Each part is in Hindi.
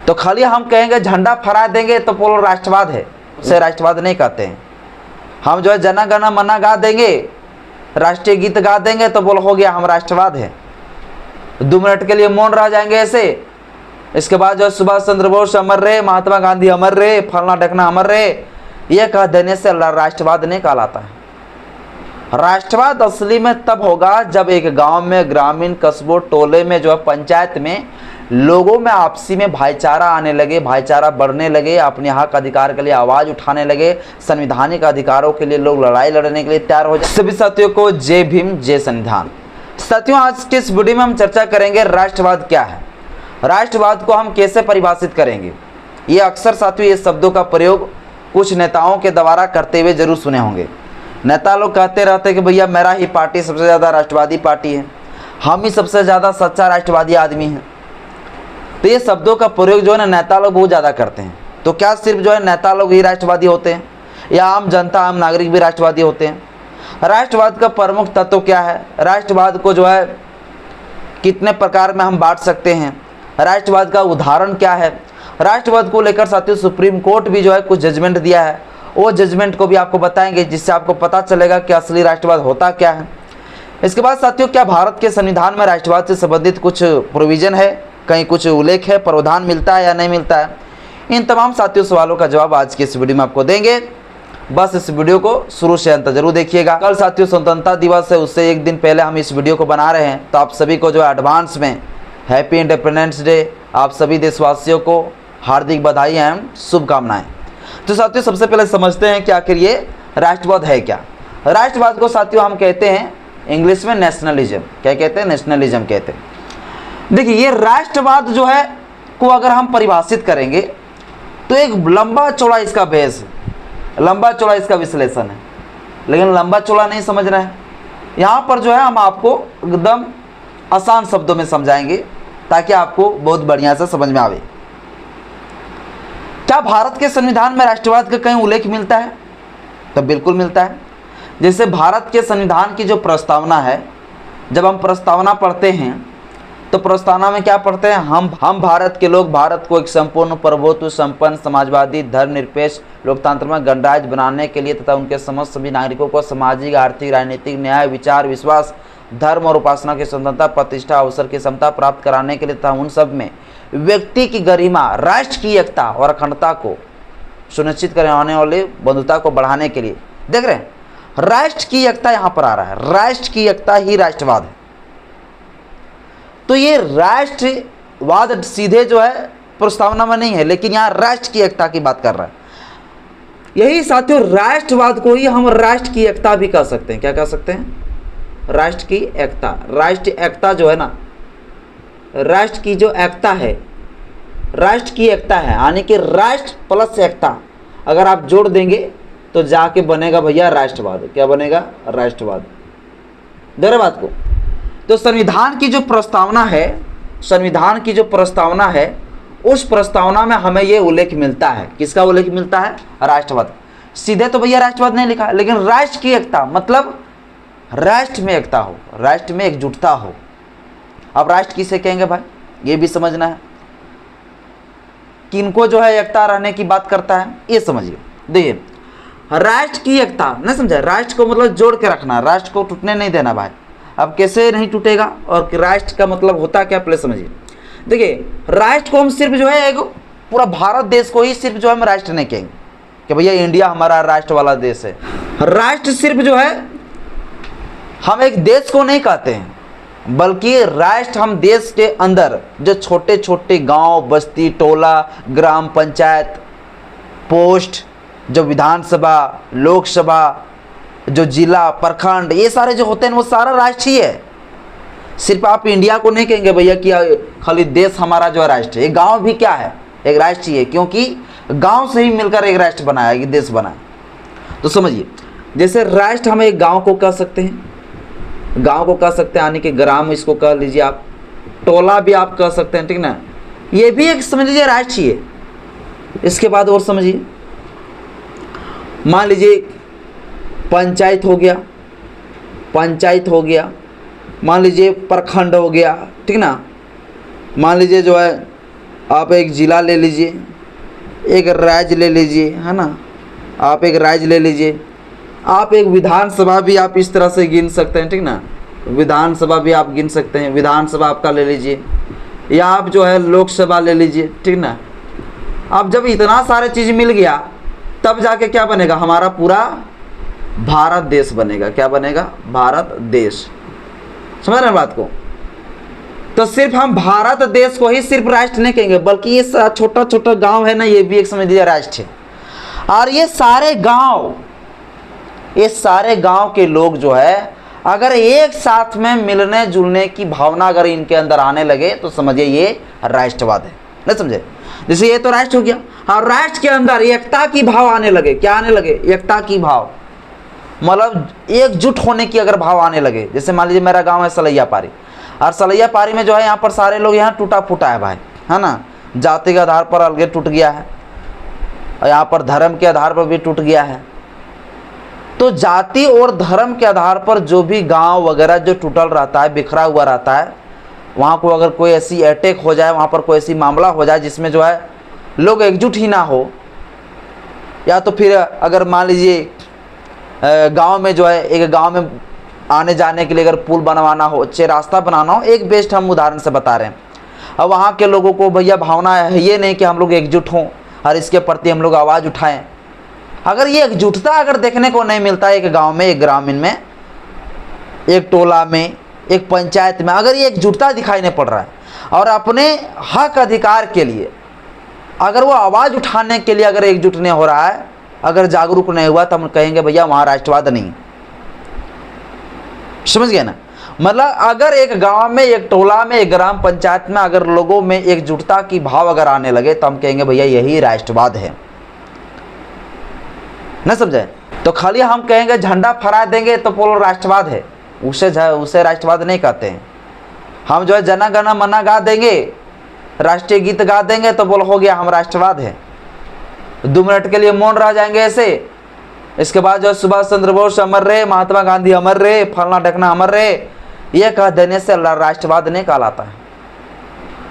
तो खाली हम कहेंगे झंडा फहरा देंगे तो बोलो राष्ट्रवाद है, उसे राष्ट्रवाद नहीं कहते हैं। हम जो है जना गण मना गा देंगे, राष्ट्रीय गीत गा देंगे तो बोलो हो गया हम राष्ट्रवाद है। 2 मिनट के लिए मौन रह जाएंगे ऐसे, इसके बाद जो सुभाष चंद्र बोस अमर रहे, महात्मा गांधी अमर रहे, फलना ढकना अमर रहे, यह कह देने से राष्ट्रवाद नहीं कहलाता है। राष्ट्रवाद असली में तब होगा जब एक गांव में, ग्रामीण कस्बों टोले में जो है पंचायत में लोगों में आपसी में भाईचारा आने लगे, भाईचारा बढ़ने लगे, अपने हक अधिकार के लिए आवाज उठाने लगे, संवैधानिक अधिकारों के लिए लोग लड़ाई लड़ने के लिए तैयार हो जाए। सभी साथियों को जय भीम जय संविधान। साथियों आज के इस वीडियो में हम चर्चा करेंगे राष्ट्रवाद क्या है, राष्ट्रवाद को हम कैसे परिभाषित करेंगे। ये अक्सर साथियों ये शब्दों का प्रयोग कुछ नेताओं के द्वारा करते हुए जरूर सुने होंगे। नेता लोग कहते रहते हैं कि भैया मेरा ही पार्टी सबसे ज़्यादा राष्ट्रवादी पार्टी है, हम ही सबसे ज़्यादा सच्चा राष्ट्रवादी आदमी हैं। तो ये शब्दों का प्रयोग जो है ना नेता लोग बहुत ज़्यादा करते हैं। तो क्या सिर्फ जो है नेता लोग ही राष्ट्रवादी होते हैं या आम जनता, आम नागरिक भी राष्ट्रवादी होते हैं? राष्ट्रवाद का प्रमुख तत्व क्या है, राष्ट्रवाद को जो है कितने प्रकार में हम बांट सकते हैं, राष्ट्रवाद का उदाहरण क्या है, राष्ट्रवाद को लेकर साथियों सुप्रीम कोर्ट भी जो है कुछ जजमेंट दिया है, वो जजमेंट को भी आपको बताएंगे जिससे आपको पता चलेगा कि असली राष्ट्रवाद होता क्या है। इसके बाद साथियों क्या भारत के संविधान में राष्ट्रवाद से संबंधित कुछ प्रोविजन है, कहीं कुछ उल्लेख है, प्रावधान मिलता है या नहीं मिलता है? इन तमाम साथियों सवालों का जवाब आज के इस वीडियो में आपको देंगे। बस इस वीडियो को शुरू से अंत जरूर देखिएगा। कल साथियों स्वतंत्रता दिवस है, उससे एक दिन पहले हम इस वीडियो को बना रहे हैं, तो आप सभी को जो है एडवांस में हैप्पी इंडिपेंडेंस डे, आप सभी देशवासियों को हार्दिक बधाई एवं शुभकामनाएं। तो साथियों सबसे पहले समझते हैं कि आखिर ये राष्ट्रवाद है क्या। राष्ट्रवाद को साथियों हम कहते हैं इंग्लिश में नेशनलिज्म। क्या कहते हैं? नेशनलिज्म कहते हैं। देखिए ये राष्ट्रवाद जो है को अगर हम परिभाषित करेंगे तो एक लंबा चौड़ा इसका बेस है, लंबा चौड़ा इसका विश्लेषण है, लेकिन लंबा चौड़ा नहीं समझना है। यहाँ पर जो है हम आपको एकदम आसान शब्दों में समझाएंगे ताकि आपको बहुत बढ़िया से समझ में आवे। क्या भारत के संविधान में राष्ट्रवाद का कहीं उल्लेख मिलता है? तो बिल्कुल मिलता है। जैसे भारत के संविधान की जो प्रस्तावना है, जब हम प्रस्तावना पढ़ते हैं तो प्रस्तावना में क्या पढ़ते हैं? हम भारत के लोग भारत को एक संपूर्ण प्रभुत्व संपन्न समाजवादी धर्मनिरपेक्ष लोकतंत्र में गणराज्य बनाने के लिए तथा उनके समस्त सभी नागरिकों को सामाजिक आर्थिक राजनीतिक न्याय विचार विश्वास धर्म और उपासना की स्वतंत्रता प्रतिष्ठा अवसर की समता प्राप्त कराने के लिए तथा उन सब में व्यक्ति की गरिमा राष्ट्र की एकता और अखंडता को सुनिश्चित कराने वाले बंधुता को बढ़ाने के लिए, देख रहे हैं राष्ट्र की एकता यहाँ पर आ रहा है, राष्ट्र की एकता ही राष्ट्रवाद है। तो ये राष्ट्रवाद सीधे जो है प्रस्तावना में नहीं है, लेकिन यहाँ राष्ट्र की एकता की बात कर रहा है। यही साथियों राष्ट्रवाद को ही हम राष्ट्र की एकता भी कह सकते हैं। क्या कह सकते हैं? राष्ट्र की एकता। राष्ट्र एकता जो है ना, राष्ट्र की जो एकता है, राष्ट्र की एकता है, यानी कि राष्ट्र प्लस एकता अगर आप जोड़ देंगे तो जाके बनेगा भैया राष्ट्रवाद। क्या बनेगा? राष्ट्रवाद। देख रहे बात को? तो संविधान की जो प्रस्तावना है, संविधान की जो प्रस्तावना है, उस प्रस्तावना में हमें ये उल्लेख मिलता है। किसका उल्लेख मिलता है? राष्ट्रवाद। सीधे तो भैया राष्ट्रवाद नहीं लिखा है, लेकिन राष्ट्र की एकता मतलब राष्ट्र में एकता हो, राष्ट्र में एकजुटता हो। अब राष्ट्र किसे कहेंगे भाई, ये भी समझना है। किनको जो है एकता रहने की बात करता है, ये समझिए। देखिए राष्ट्र की एकता नहीं समझा, राष्ट्र को मतलब जोड़ के रखना, राष्ट्र को टूटने नहीं देना भाई। अब कैसे नहीं टूटेगा और राष्ट्र का मतलब होता क्या, पहले समझिए। देखिए राष्ट्र को हम सिर्फ जो है एक पूरा भारत देश को ही सिर्फ जो है हम राष्ट्र नहीं कहेंगे कि भैया इंडिया हमारा राष्ट्र वाला देश है। राष्ट्र सिर्फ जो है हम एक देश को नहीं कहते हैं, बल्कि राष्ट्र हम देश के अंदर जो छोटे छोटे गांव बस्ती टोला ग्राम पंचायत पोस्ट, जो विधानसभा लोकसभा, जो जिला प्रखंड, ये सारे जो होते हैं वो सारा राष्ट्र ही है। सिर्फ आप इंडिया को नहीं कहेंगे भैया कि खाली देश हमारा जो है राष्ट्र है। एक गांव भी क्या है? एक राष्ट्र ही है, क्योंकि गांव से ही मिलकर एक राष्ट्र बनाया, एक देश बनाया। तो समझिए जैसे राष्ट्र हम एक गांव को कह सकते हैं, गांव को कह सकते हैं, यानी कि ग्राम इसको कह लीजिए आप, टोला भी आप कह सकते हैं, ठीक ना। ये भी एक समझ लीजिए राष्ट्र ही है। इसके बाद और समझिए, मान लीजिए पंचायत हो गया, पंचायत हो गया, मान लीजिए प्रखंड हो गया, ठीक ना। मान लीजिए जो है आप एक जिला ले लीजिए, एक राज्य ले लीजिए, है ना, आप एक राज्य ले लीजिए, आप एक विधानसभा भी आप इस तरह से गिन सकते हैं, ठीक ना, विधानसभा भी आप गिन सकते हैं, विधानसभा आपका ले लीजिए, या आप जो है लोकसभा ले लीजिए, ठीक ना। अब जब इतना सारे चीज़ मिल गया तब जाके क्या बनेगा, हमारा पूरा भारत देश बनेगा। क्या बनेगा, भारत देश। समझ रहे हैं बात को। तो सिर्फ हम भारत देश को ही सिर्फ राष्ट्र नहीं कहेंगे, बल्कि ये छोटा छोटा गांव है ना, ये भी एक समझ लीजिए राष्ट्र है। और ये सारे गांव के लोग जो है अगर एक साथ में मिलने जुलने की भावना अगर इनके अंदर आने लगे तो समझिए ये राष्ट्रवाद है। नहीं समझे, जैसे ये तो राष्ट्र हो गया, और राष्ट्र के अंदर एकता की भाव आने लगे। क्या आने लगे, एकता की भाव, मतलब एकजुट होने की अगर भाव आने लगे। जैसे मान लीजिए मेरा गांव है सलैया पारी, और सलैया पारी में जो है यहाँ पर सारे लोग यहाँ टूटा फूटा है भाई, है ना, जाति के आधार पर अलग टूट गया है, और यहाँ पर धर्म के आधार पर भी टूट गया है। तो जाति और धर्म के आधार पर जो भी गांव वगैरह जो टूटल रहता है, बिखरा हुआ रहता है, वहाँ को अगर कोई ऐसी अटैक हो जाए, वहाँ पर कोई ऐसी मामला हो जाए जिसमें जो है लोग एकजुट ही ना हो, या तो फिर अगर मान लीजिए गांव में जो है एक गांव में आने जाने के लिए अगर पुल बनवाना हो, चाहे रास्ता बनाना हो, एक बेस्ट हम उदाहरण से बता रहे हैं। अब वहाँ के लोगों को भैया भावना है ये नहीं कि हम लोग एकजुट हों और इसके प्रति हम लोग आवाज़ उठाएं। अगर ये एकजुटता अगर देखने को नहीं मिलता एक गांव में, एक ग्रामीण में, एक टोला में, एक पंचायत में, अगर ये एकजुटता दिखाई नहीं पड़ रहा है और अपने हक अधिकार के लिए अगर वो आवाज़ उठाने के लिए अगर एकजुट नहीं हो रहा है, अगर जागरूक नहीं हुआ, तो हम कहेंगे भैया वहाँ राष्ट्रवाद नहीं। समझ गए ना, मतलब अगर एक गांव में, एक टोला में, एक ग्राम पंचायत में अगर लोगों में एकजुटता की भाव अगर आने लगे तो हम कहेंगे भैया यही राष्ट्रवाद है। न समझे, तो खाली हम कहेंगे झंडा फहरा देंगे तो बोलो राष्ट्रवाद है, उसे राष्ट्रवाद नहीं कहते हैं। हम जो है जना गण मना गा देंगे, राष्ट्रीय गीत गा देंगे तो बोलो हो गया हम राष्ट्रवाद है। 2 मिनट के लिए मौन रह जाएंगे ऐसे, इसके बाद जो सुभाष चंद्र बोस अमर रहे, महात्मा गांधी अमर रहे, फलना ढकना अमर रहे, ये कह देने से राष्ट्रवाद नहीं कहलाता है।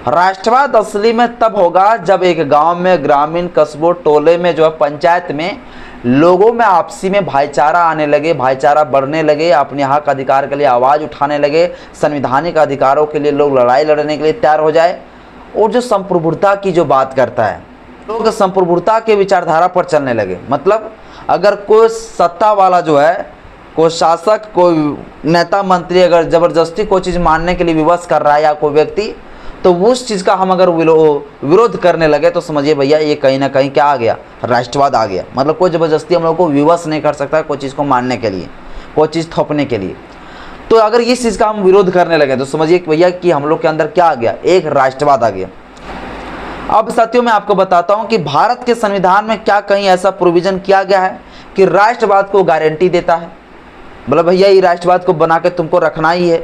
राष्ट्रवाद असली में तब होगा जब एक गांव में, ग्रामीण, कस्बों, टोले में, जो है पंचायत में लोगों में आपसी में भाईचारा आने लगे, भाईचारा बढ़ने लगे, अपने हक अधिकार के लिए आवाज़ उठाने लगे, संवैधानिक अधिकारों के लिए लोग लड़ाई लड़ने के लिए तैयार हो जाए। और जो संप्रभुता की जो बात करता है, लोग संप्रभुता के विचारधारा पर चलने लगे। मतलब अगर कोई सत्ता वाला जो है, कोई शासक, कोई नेता मंत्री अगर ज़बरदस्ती कोई चीज़ मानने के लिए विवश कर रहा है या कोई व्यक्ति, तो उस चीज़ का हम अगर विरोध करने लगे तो समझिए भैया ये कहीं ना कहीं क्या आ गया, राष्ट्रवाद आ गया। मतलब कोई ज़बरदस्ती हम लोग को विवश नहीं कर सकता कोई चीज़ को मानने के लिए, कोई चीज़ थोपने के लिए। तो अगर इस चीज़ का हम विरोध करने लगे तो समझिए भैया कि हम लोग के अंदर क्या आ गया, एक राष्ट्रवाद आ गया। अब साथियों मैं आपको बताता हूँ कि भारत के संविधान में क्या कहीं ऐसा प्रोविज़न किया गया है कि राष्ट्रवाद को गारंटी देता है, मतलब भैया ये राष्ट्रवाद को बना के तुमको रखना ही है।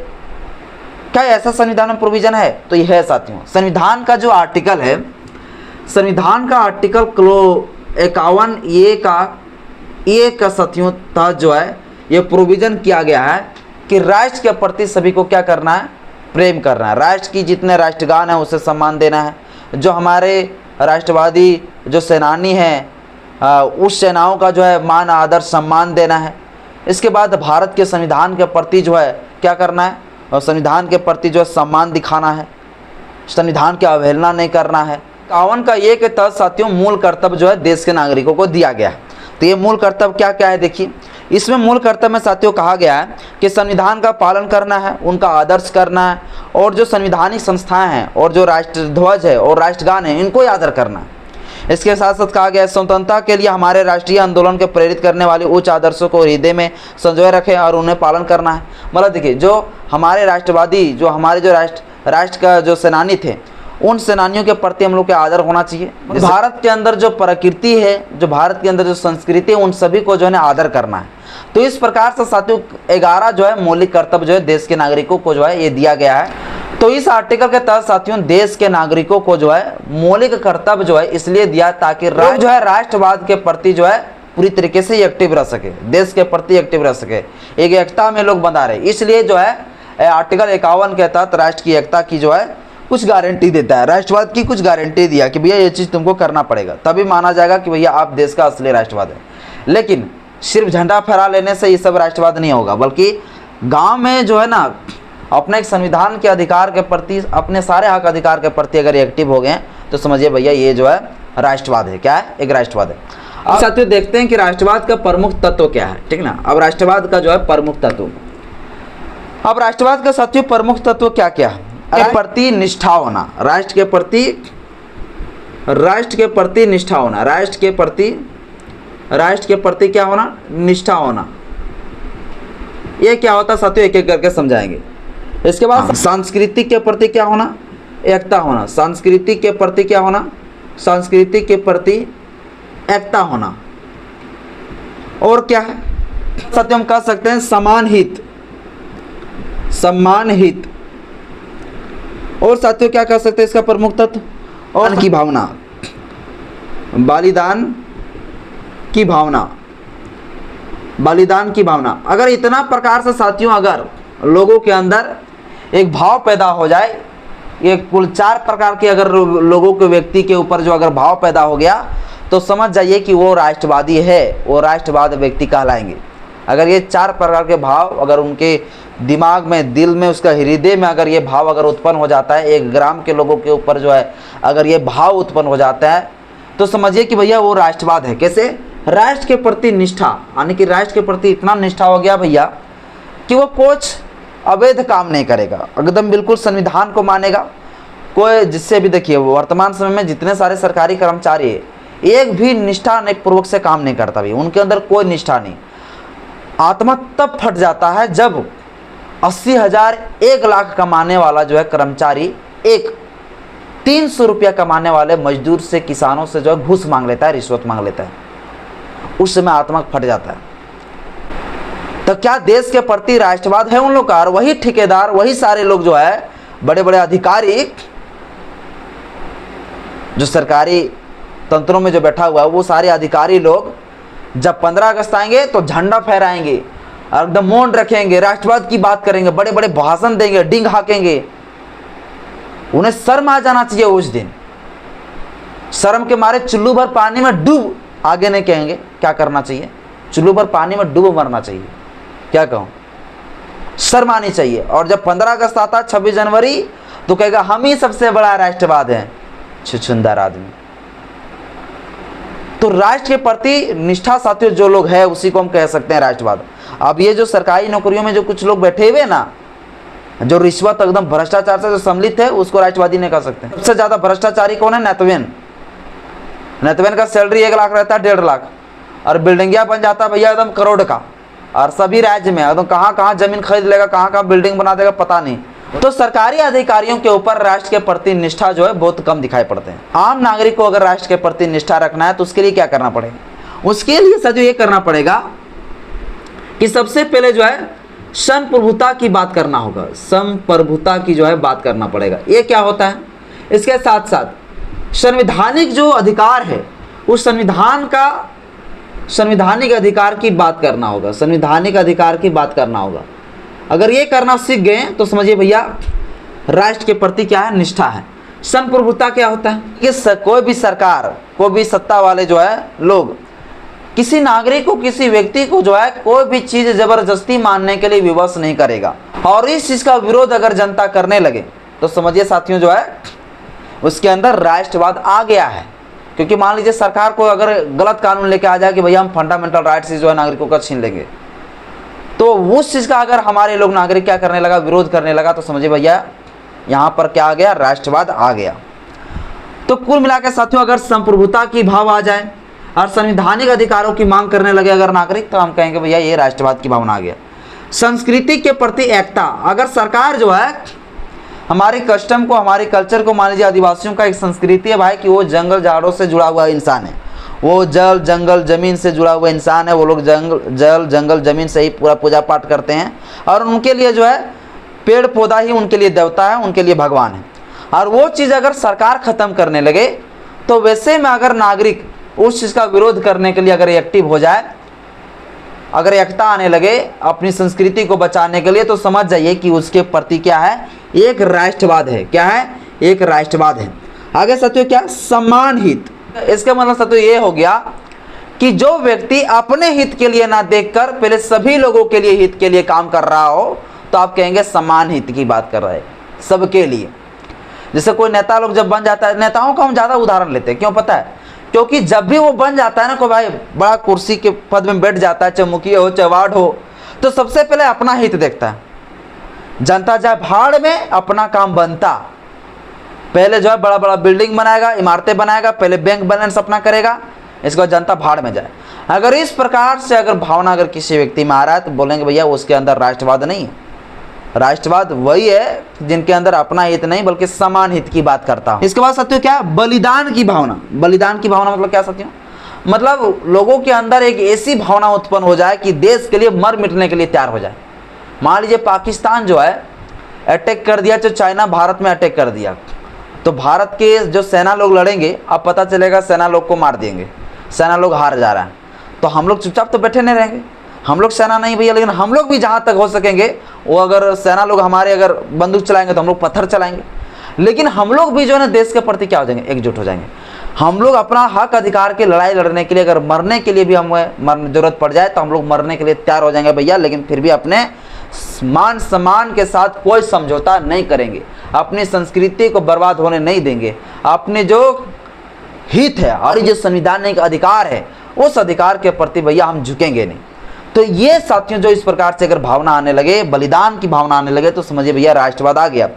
क्या ऐसा संविधान में प्रोविज़न है? तो यह है साथियों, संविधान का जो आर्टिकल है, संविधान का आर्टिकल 51 ए का साथियों तहत जो है ये प्रोविज़न किया गया है कि राष्ट्र के प्रति सभी को क्या करना है, प्रेम करना है। राष्ट्र की जितने राष्ट्रगान हैं उसे सम्मान देना है। जो हमारे राष्ट्रवादी जो सेनानी हैं उस सेनाओं का जो है मान आदर सम्मान देना है। इसके बाद भारत के संविधान के प्रति जो है क्या करना है, और संविधान के प्रति जो है सम्मान दिखाना है, संविधान की अवहेलना नहीं करना है। 51 का ए के तहत साथियों मूल कर्तव्य जो है देश के नागरिकों को दिया गया है। तो ये मूल कर्तव्य क्या क्या है देखिए, इसमें मूल कर्तव्य में साथियों कहा गया है कि संविधान का पालन करना है, उनका आदर्श करना है, और जो संवैधानिक संस्थाएं हैं और जो राष्ट्रध्वज है और राष्ट्रगान है इनको आदर करना है। इसके साथ साथ कहा गया है स्वतंत्रता के लिए हमारे राष्ट्रीय आंदोलन के प्रेरित करने वाले उच्च आदर्शों को हृदय में संजोए रखें और उन्हें पालन करना है। मतलब देखिए जो हमारे राष्ट्रवादी, जो हमारे जो राष्ट्र का जो सेनानी थे, उन सेनानियों के प्रति हम लोग का आदर होना चाहिए। भारत के अंदर जो प्रकृति है, जो भारत के अंदर जो संस्कृति है, उन सभी को जो है आदर करना है। तो इस प्रकार से साथियों 11 जो है मौलिक कर्तव्य जो है देश के नागरिकों को जो है ये दिया गया है। तो इस आर्टिकल के तहत साथियों देश के नागरिकों को जो है मौलिक कर्तव्य जो है इसलिए दिया ताकि जो है राष्ट्रवाद के प्रति जो है पूरी तरीके से एक्टिव रह सके, देश के प्रति एक्टिव रह सके, एक एकता में लोग बना रहे। इसलिए जो है आर्टिकल 51 के तहत राष्ट्र की एकता की जो है कुछ गारंटी देता है, राष्ट्रवाद की कुछ गारंटी दिया कि भैया ये चीज़ तुमको करना पड़ेगा, तभी माना जाएगा कि भैया आप देश का असली राष्ट्रवाद है। लेकिन सिर्फ झंडा फहरा लेने से ये सब राष्ट्रवाद नहीं होगा, बल्कि गांव में जो है ना अपने एक संविधान के अधिकार के प्रति, अपने सारे हक अधिकार के प्रति अगर एक्टिव हो गए तो समझिए भैया ये जो है राष्ट्रवाद है। क्या है? एक राष्ट्रवाद है। अब साथियों देखते हैं कि राष्ट्रवाद का प्रमुख तत्व क्या है, ठीक ना। अब राष्ट्रवाद का जो है प्रमुख तत्व, अब राष्ट्रवाद का साथियों प्रमुख तत्व क्या क्या है? के प्रति निष्ठा होना, राष्ट्र के प्रति निष्ठा होना, राष्ट्र के प्रति क्या होना? निष्ठा होना। ये क्या होता है साथियों, एक एक करके समझाएंगे। इसके बाद सांस्कृतिक के प्रति क्या होना? एकता होना। सांस्कृतिक के प्रति क्या होना? सांस्कृतिक के प्रति एकता होना। और क्या है साथियों, हम कह सकते हैं समान हित, सम्मान हित। और साथियों क्या कह सकते हैं इसका प्रमुख तत्व? और की भावना, बलिदान की भावना, बलिदान की भावना। अगर इतना प्रकार से साथियों अगर लोगों के अंदर एक भाव पैदा हो जाए, एक कुल 4 प्रकार के अगर लोगों के व्यक्ति के ऊपर जो अगर भाव पैदा हो गया तो समझ जाइए कि वो राष्ट्रवादी है, वो राष्ट्रवाद व्यक्ति कहलाएंगे। अगर ये 4 प्रकार के भाव अगर उनके दिमाग में, दिल में, उसका हृदय में अगर ये भाव अगर उत्पन्न हो जाता है, 1 ग्राम के लोगों के ऊपर जो है अगर ये भाव उत्पन्न हो जाता है तो समझिए कि भैया वो राष्ट्रवाद है। कैसे? राष्ट्र के प्रति निष्ठा, यानी कि राष्ट्र के प्रति इतना निष्ठा हो गया भैया कि वो कुछ अवैध काम नहीं करेगा, एकदम बिल्कुल संविधान को मानेगा। कोई जिससे भी देखिए वर्तमान समय में जितने सारे सरकारी कर्मचारी है, एक भी निष्ठा पूर्वक से काम नहीं करता भी, उनके अंदर कोई निष्ठा नहीं। आत्मा तब फट जाता है जब 80,000 1 लाख कमाने वाला जो है कर्मचारी एक 300 रुपया कमाने वाले मजदूर से, किसानों से जो है घूस मांग लेता है, रिश्वत मांग लेता है, उस समय आत्मा फट जाता है। तो क्या देश के प्रति राष्ट्रवाद है उन लोग का? और वही ठेकेदार, वही सारे लोग जो है बड़े बड़े अधिकारी जो सरकारी तंत्रों में जो बैठा हुआ है, वो सारे अधिकारी लोग जब 15 अगस्त आएंगे तो झंडा फहराएंगे, एकदम मौन रखेंगे, राष्ट्रवाद की बात करेंगे, बड़े बड़े भाषण देंगे, डिंग हाकेंगे। उन्हें शर्म आ जाना चाहिए उस दिन, शर्म के मारे चुल्लू भर पानी में डूब, आगे नहीं कहेंगे क्या करना चाहिए, चुल्लू भर पानी में डूब मरना चाहिए। क्या कहूँ, शर्म आनी चाहिए। और जब 15 अगस्त आता है, 26 जनवरी, तो कहेगा हम ही सबसे बड़ा राष्ट्रवाद है। छुछुंदर आदमी। तो राष्ट्र के प्रति निष्ठा साथियों जो लोग हैं उसी को हम कह सकते हैं राष्ट्रवाद। अब ये जो सरकारी नौकरियों में जो कुछ लोग बैठे हुए ना, जो रिश्वत एकदम भ्रष्टाचार से जो सम्मिलित है, उसको राष्ट्रवादी नहीं कह सकते। सबसे ज्यादा भ्रष्टाचारी कौन है? नेतवेन। नेतवेन का सैलरी 1 लाख रहता है, 1.5 लाख, और बिल्डिंगिया बन जाता है भैया एकदम करोड़ का। और सभी राज्य में एकदम कहाँ कहाँ जमीन खरीद लेगा, कहाँ कहाँ बिल्डिंग बना देगा, पता नहीं। तो सरकारी अधिकारियों के ऊपर राष्ट्र के प्रति निष्ठा जो है बहुत कम दिखाई पड़ते हैं। आम नागरिक को अगर राष्ट्र के प्रति निष्ठा रखना है तो उसके लिए क्या करना पड़ेगा? उसके लिए सर ये करना पड़ेगा कि सबसे पहले जो है संप्रभुता की बात करना होगा, संप्रभुता की जो है बात करना पड़ेगा। ये क्या होता है? इसके साथ साथ संवैधानिक जो अधिकार है, उस संवैधानिक अधिकार की बात करना होगा, संवैधानिक अधिकार की बात करना होगा। अगर ये करना सीख गए तो समझिए भैया राष्ट्र के प्रति क्या है? निष्ठा है। संप्रभुता क्या होता है? कि कोई भी सरकार, कोई भी सत्ता वाले जो है लोग किसी नागरिक को, किसी व्यक्ति को जो है कोई भी चीज जबरदस्ती मानने के लिए विवश नहीं करेगा। और इस चीज का विरोध अगर जनता करने लगे तो समझिए साथियों जो है उसके अंदर राष्ट्रवाद आ गया है। क्योंकि मान लीजिए सरकार को अगर गलत कानून लेके आ जाए कि भैया हम फंडामेंटल राइट से जो है नागरिकों का छीन लेंगे, तो उस चीज का अगर हमारे लोग नागरिक क्या करने लगा? विरोध करने लगा, तो समझिए भैया यहाँ पर क्या आ गया? राष्ट्रवाद आ गया। तो कुल मिलाकर साथियों अगर संप्रभुता की भाव आ जाए और संवैधानिक अधिकारों की मांग करने लगे अगर नागरिक, तो हम कहेंगे भैया ये राष्ट्रवाद की भावना आ गया। संस्कृति के प्रति एकता, अगर सरकार जो है हमारे कस्टम को, हमारे कल्चर को, मान लीजिए आदिवासियों का एक संस्कृति है भाई कि वो जंगल झाड़ों से जुड़ा हुआ इंसान है, वो जल जंगल जमीन से जुड़ा हुआ इंसान है, वो लोग जल जंगल जमीन से ही पूरा पूजा पाठ करते हैं, और उनके लिए जो है पेड़ पौधा ही उनके लिए देवता है, उनके लिए भगवान है। और वो चीज़ अगर सरकार ख़त्म करने लगे तो वैसे में अगर नागरिक उस चीज़ का विरोध करने के लिए अगर एक्टिव हो जाए, अगर एकता आने लगे अपनी संस्कृति को बचाने के लिए, तो समझ जाइए कि उसके प्रति क्या है? एक राष्ट्रवाद है। क्या है? एक राष्ट्रवाद है। आगे साथियों क्या, समान हित। इसका मतलब साथियों ये हो गया कि जो व्यक्ति अपने हित के लिए ना देखकर पहले सभी लोगों के लिए हित के लिए काम कर रहा हो तो आप कहेंगे समान हित की बात कर रहे हैं, सबके लिए। जैसे कोई नेता लोग जब बन जाता है, नेताओं का हम ज़्यादा उदाहरण लेते हैं, क्यों पता है, क्योंकि जब भी वो बन जाता है ना, कोई भाई बड़ा कुर्सी के पद में बैठ जाता है, चाहे मुखिया हो चाहे वार्ड हो, तो सबसे पहले अपना हित देखता है। जनता जाए भाड़ में, अपना काम बनता। पहले जो है बड़ा बड़ा बिल्डिंग बनाएगा, इमारतें बनाएगा, पहले बैंक बैलेंस अपना करेगा, इसके बाद जनता भाड़ में जाए। अगर इस प्रकार से अगर भावना अगर किसी व्यक्ति में आ रहा है तो बोलेंगे भैया उसके अंदर राष्ट्रवाद नहीं है। राष्ट्रवाद वही है जिनके अंदर अपना हित नहीं बल्कि समान हित की बात करता हूं। इसके बाद साथियों क्या, बलिदान की भावना। बलिदान की भावना मतलब क्या साथियों, मतलब लोगों के अंदर एक ऐसी भावना उत्पन्न हो जाए कि देश के लिए मर मिटने के लिए तैयार हो जाए। मान लीजिए पाकिस्तान जो है अटैक कर दिया, जो चाइना भारत में अटैक कर दिया, तो भारत के जो सेना लोग लड़ेंगे, अब पता चलेगा सेना लोग को मार देंगे, सेना लोग हार जा रहा है, तो हम लोग चुपचाप तो बैठे नहीं रहेंगे। हम लोग सेना नहीं भैया, लेकिन हम लोग भी जहाँ तक हो सकेंगे वो, अगर सेना लोग हमारे अगर बंदूक चलाएंगे तो हम लोग पत्थर चलाएंगे, लेकिन हम लोग भी जो है ना देश के प्रति क्या हो जाएंगे, एकजुट हो जाएंगे। हम लोग अपना हक अधिकार की लड़ाई लड़ने के लिए, अगर मरने के लिए भी हमें जरूरत पड़ जाए तो हम लोग मरने के लिए तैयार हो जाएंगे भैया, लेकिन फिर भी अपने मान सम्मान के साथ कोई समझौता नहीं करेंगे, अपनी संस्कृति को बर्बाद होने नहीं देंगे, अपने जो हित है और जो संवैधानिक अधिकार है उस अधिकार के प्रति भैया हम झुकेंगे नहीं। तो ये साथियों जो इस प्रकार से अगर भावना आने लगे, बलिदान की भावना आने लगे, तो समझिए भैया राष्ट्रवाद आ गया।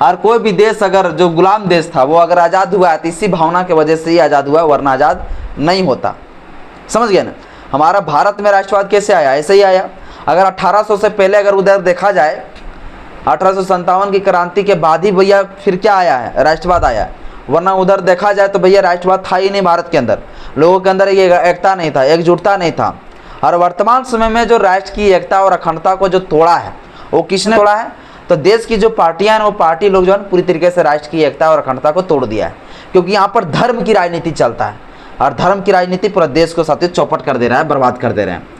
और कोई भी देश अगर जो गुलाम देश था वो अगर आज़ाद हुआ है तो इसी भावना की वजह से ही आज़ाद हुआ है, वरना आज़ाद नहीं होता। समझ गया ना। हमारा भारत में राष्ट्रवाद कैसे आया, ऐसे ही आया। अगर 1800 से पहले अगर उधर देखा जाए, 1857 की क्रांति के बाद ही भैया फिर क्या आया है, राष्ट्रवाद आया है, वरना उधर देखा जाए तो भैया राष्ट्रवाद था ही नहीं भारत के अंदर। लोगों के अंदर ये एकता नहीं था, एकजुटता नहीं था। और वर्तमान समय में जो राष्ट्र की एकता और अखंडता को जो तोड़ा है वो किसने तोड़ा है, तो देश की जो पार्टियां हैं वो पार्टी लोग जो है पूरी तरीके से राष्ट्र की एकता और अखंडता को तोड़ दिया है, क्योंकि यहाँ पर धर्म की राजनीति चलता है और धर्म की राजनीति पूरा देश को साथ ही चौपट कर दे रहा है, बर्बाद कर दे रहे हैं।